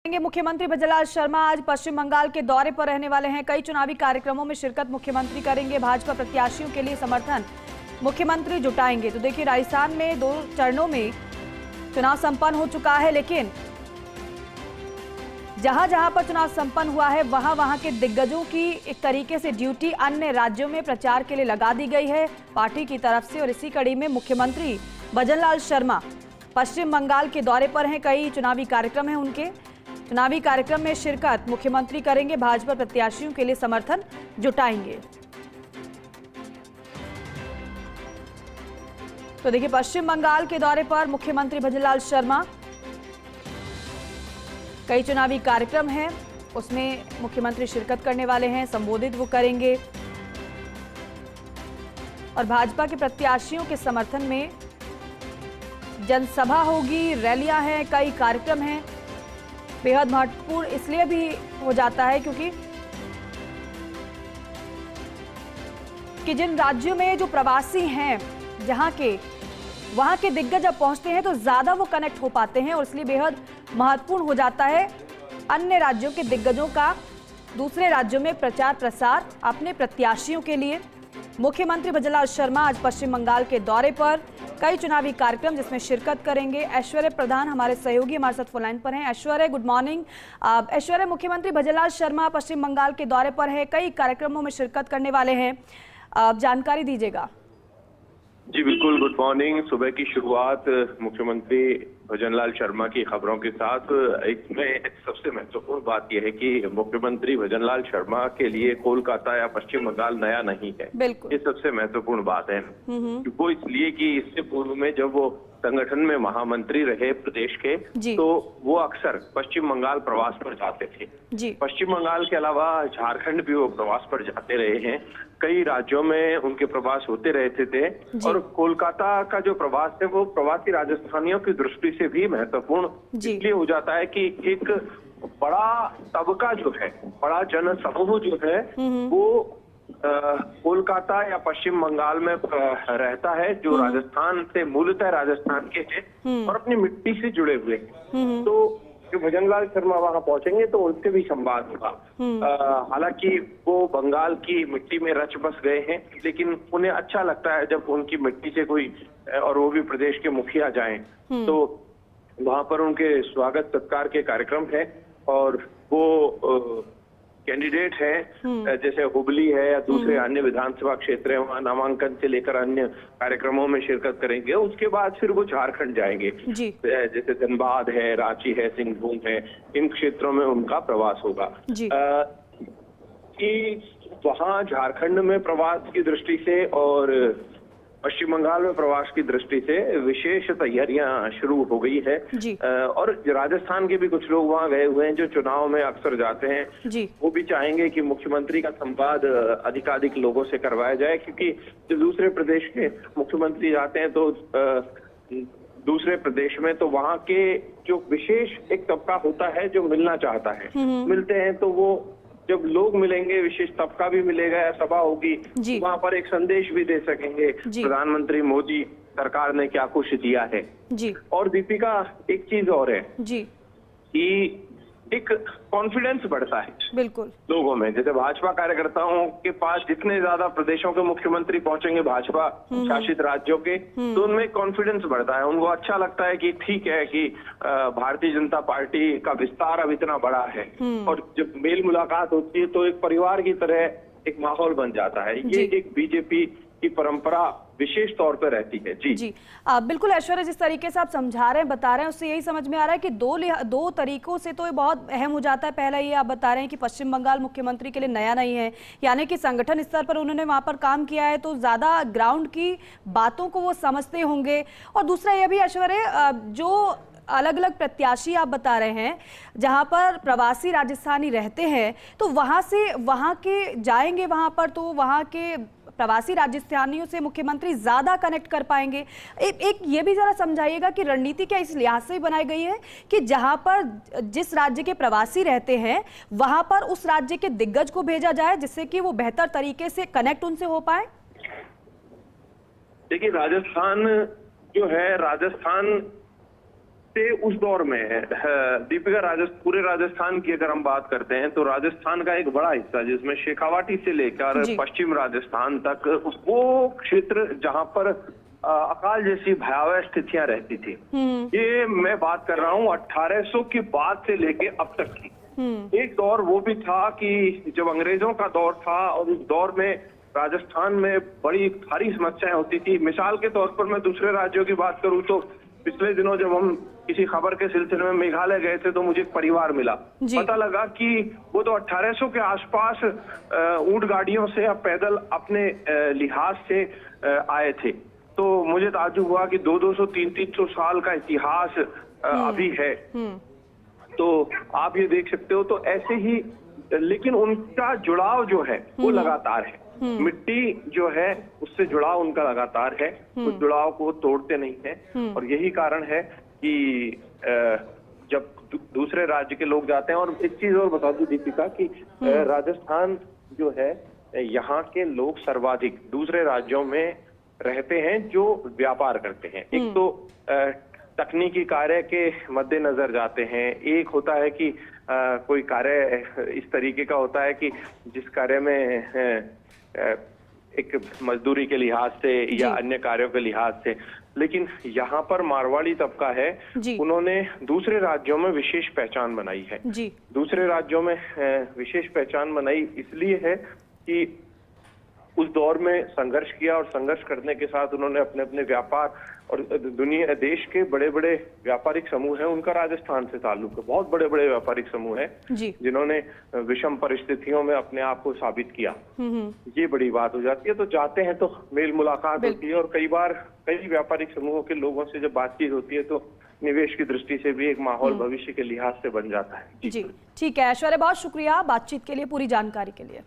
मुख्यमंत्री भजनलाल शर्मा आज पश्चिम बंगाल के दौरे पर रहने वाले हैं। कई चुनावी कार्यक्रमों में शिरकत मुख्यमंत्री करेंगे। भाजपा प्रत्याशियों के लिए समर्थन मुख्यमंत्री जुटाएंगे। तो देखिए, राजस्थान में 2 चरणों में चुनाव संपन्न हो चुका है, लेकिन जहां जहां पर चुनाव संपन्न हुआ है वहां के दिग्गजों की एक तरीके से ड्यूटी अन्य राज्यों में प्रचार के लिए लगा दी गई है पार्टी की तरफ से। और इसी कड़ी में मुख्यमंत्री भजनलाल शर्मा पश्चिम बंगाल के दौरे पर हैं। कई चुनावी कार्यक्रम हैं उनके। चुनावी कार्यक्रम में शिरकत मुख्यमंत्री करेंगे। भाजपा प्रत्याशियों के लिए समर्थन जुटाएंगे। तो देखिए, पश्चिम बंगाल के दौरे पर मुख्यमंत्री भजनलाल शर्मा। कई चुनावी कार्यक्रम हैं, उसमें मुख्यमंत्री शिरकत करने वाले हैं, संबोधित वो करेंगे। और भाजपा के प्रत्याशियों के समर्थन में जनसभा होगी, रैलियां हैं, कई कार्यक्रम हैं। बेहद महत्वपूर्ण इसलिए भी हो जाता है क्योंकि जिन राज्यों में जो प्रवासी हैं, वहां के दिग्गज जब पहुंचते हैं तो ज्यादा वो कनेक्ट हो पाते हैं, और इसलिए बेहद महत्वपूर्ण हो जाता है अन्य राज्यों के दिग्गजों का दूसरे राज्यों में प्रचार प्रसार अपने प्रत्याशियों के लिए। मुख्यमंत्री भजनलाल शर्मा आज पश्चिम बंगाल के दौरे पर, कई चुनावी कार्यक्रम जिसमें शिरकत करेंगे। ऐश्वर्य प्रधान हमारे सहयोगी हमारे साथ फोन लाइन पर हैं। ऐश्वर्य, गुड मॉर्निंग। ऐश्वर्य, मुख्यमंत्री भजनलाल शर्मा पश्चिम बंगाल के दौरे पर है, कई कार्यक्रमों में शिरकत करने वाले हैं, जानकारी दीजिएगा। जी बिल्कुल, गुड मॉर्निंग। सुबह की शुरुआत मुख्यमंत्री भजनलाल शर्मा की खबरों के साथ। इसमें सबसे महत्वपूर्ण बात यह है कि मुख्यमंत्री भजनलाल शर्मा के लिए कोलकाता या पश्चिम बंगाल नया नहीं है। बिल्कुल, ये सबसे महत्वपूर्ण बात है। वो इसलिए कि इससे पूर्व में जब वो संगठन में महामंत्री रहे प्रदेश के, तो वो अक्सर पश्चिम बंगाल प्रवास पर जाते थे। पश्चिम बंगाल के अलावा झारखंड भी वो प्रवास पर जाते रहे हैं। कई राज्यों में उनके प्रवास होते रहते थे। और कोलकाता का जो प्रवास है वो प्रवासी राजस्थानियों की दृष्टि से भी महत्वपूर्ण इसलिए हो जाता है कि एक बड़ा तबका जो है, बड़ा जन समूह जो है, वो कोलकाता या पश्चिम बंगाल में रहता है, जो राजस्थान से मूलतः राजस्थान के हैं और अपनी मिट्टी से जुड़े हुए हैं। तो जो भजनलाल शर्मा वहां पहुंचेंगे तो उनसे भी संवाद होगा। हालांकि वो बंगाल की मिट्टी में रच बस गए हैं, लेकिन उन्हें अच्छा लगता है जब उनकी मिट्टी से कोई, और वो भी प्रदेश के मुखिया जाएं, तो वहां पर उनके स्वागत सत्कार के कार्यक्रम है। और वो कैंडिडेट है, जैसे हुबली है या दूसरे अन्य विधानसभा क्षेत्र है, वहाँ नामांकन से लेकर अन्य कार्यक्रमों में शिरकत करेंगे। उसके बाद फिर वो झारखंड जाएंगे, जैसे धनबाद है, रांची है, सिंहभूम है, इन क्षेत्रों में उनका प्रवास होगा। कि वहाँ झारखंड में प्रवास की दृष्टि से और पश्चिम बंगाल में प्रवास की दृष्टि से विशेष तैयारियां शुरू हो गई है। और राजस्थान के भी कुछ लोग वहां गए हुए हैं जो चुनाव में अक्सर जाते हैं। वो भी चाहेंगे कि मुख्यमंत्री का संवाद अधिकाधिक लोगों से करवाया जाए, क्योंकि जो दूसरे प्रदेश के मुख्यमंत्री जाते हैं तो दूसरे प्रदेश में, तो वहाँ के जो विशेष एक तबका होता है जो मिलना चाहता है, मिलते हैं, तो वो जब लोग मिलेंगे, विशेष तबका भी मिलेगा या सभा होगी, वहाँ पर एक संदेश भी दे सकेंगे प्रधानमंत्री मोदी सरकार ने क्या कुछ दिया है। और दीपिका, एक चीज और है कि एक कॉन्फिडेंस बढ़ता है बिल्कुल लोगों में। जैसे भाजपा कार्यकर्ताओं के पास जितने ज्यादा प्रदेशों के मुख्यमंत्री पहुंचेंगे भाजपा शासित राज्यों के, तो उनमें कॉन्फिडेंस बढ़ता है। उनको अच्छा लगता है कि ठीक है कि भारतीय जनता पार्टी का विस्तार अब इतना बड़ा है, और जब मेल मुलाकात होती है तो एक परिवार की तरह एक माहौल बन जाता है। ये एक बीजेपी की परंपरा विशेष तौर पर रहती है। जी बिल्कुल ऐश्वर्या, जिस तरीके से आप समझा रहे हैं, बता रहे हैं, उससे यही समझ में आ रहा है कि दो तरीकों से तो ये बहुत अहम हो जाता है। पहला ये आप बता रहे हैं कि पश्चिम बंगाल मुख्यमंत्री के लिए नया नहीं है, यानी कि संगठन स्तर पर उन्होंने वहां पर काम किया है, तो ज्यादा ग्राउंड की बातों को वो समझते होंगे। और दूसरा ये भी ऐश्वर्या, जो अलग अलग प्रत्याशी आप बता रहे हैं जहां पर प्रवासी राजस्थानी रहते हैं, तो वहां के जाएंगे वहां पर, तो वहां के प्रवासी राजस्थानियों से मुख्यमंत्री ज्यादा कनेक्ट कर पाएंगे। एक ये भी जरा समझाइएगा कि रणनीति क्या इस लिहाज से बनाई गई है कि जहां पर जिस राज्य के प्रवासी रहते हैं वहां पर उस राज्य के दिग्गज को भेजा जाए, जिससे कि वो बेहतर तरीके से कनेक्ट उनसे हो पाए। देखिए, राजस्थान जो है, राजस्थान से उस दौर में दीपिका, पूरे राजस्थान की अगर हम बात करते हैं तो राजस्थान का एक बड़ा हिस्सा जिसमें शेखावाटी से लेकर पश्चिम राजस्थान तक वो क्षेत्र जहां पर अकाल जैसी भयावह स्थितियां रहती थी, ये मैं बात कर रहा हूँ 1800 के बाद से लेके अब तक की। एक दौर वो भी था कि जब अंग्रेजों का दौर था और उस दौर में राजस्थान में बड़ी सारी समस्याएं होती थी। मिसाल के तौर पर मैं दूसरे राज्यों की बात करूं तो पिछले दिनों जब हम किसी खबर के सिलसिले में मेघालय गए थे तो मुझे एक परिवार मिला, पता लगा कि वो तो 1800 के आसपास ऊंट गाड़ियों से या पैदल अपने लिहाज से आए थे। तो मुझे ताज्जुब हुआ कि 200, 300 साल का इतिहास अभी है। तो आप ये देख सकते हो, तो ऐसे ही, लेकिन उनका जुड़ाव जो है वो लगातार है। मिट्टी जो है उससे जुड़ाव उनका लगातार है, उस जुड़ाव को तोड़ते नहीं है। और यही कारण है कि जब दूसरे राज्य के लोग जाते हैं, और एक चीज और बता दूं दीपिका कि राजस्थान जो है, यहाँ के लोग सर्वाधिक दूसरे राज्यों में रहते हैं जो व्यापार करते हैं। एक तो तकनीकी कार्य के मद्देनजर जाते हैं, एक होता है कि कोई कार्य इस तरीके का होता है कि जिस कार्य में एक मजदूरी के लिहाज से या अन्य कार्यों के लिहाज से। लेकिन यहाँ पर मारवाड़ी तबका है, उन्होंने दूसरे राज्यों में विशेष पहचान बनाई है। दूसरे राज्यों में विशेष पहचान बनाई इसलिए है कि उस दौर में संघर्ष किया, और संघर्ष करने के साथ उन्होंने अपने अपने व्यापार और दुनिया देश के बड़े बड़े व्यापारिक समूह हैं, उनका राजस्थान से ताल्लुक है। बहुत बड़े बड़े व्यापारिक समूह हैं जिन्होंने विषम परिस्थितियों में अपने आप को साबित किया। ये बड़ी बात हो जाती है। तो जाते हैं तो मेल मुलाकात होती है, और कई बार कई व्यापारिक समूहों के लोगों से जब बातचीत होती है तो निवेश की दृष्टि से भी एक माहौल भविष्य के लिहाज से बन जाता है। जी ठीक है ऐश्वर्या, बहुत शुक्रिया बातचीत के लिए, पूरी जानकारी के लिए।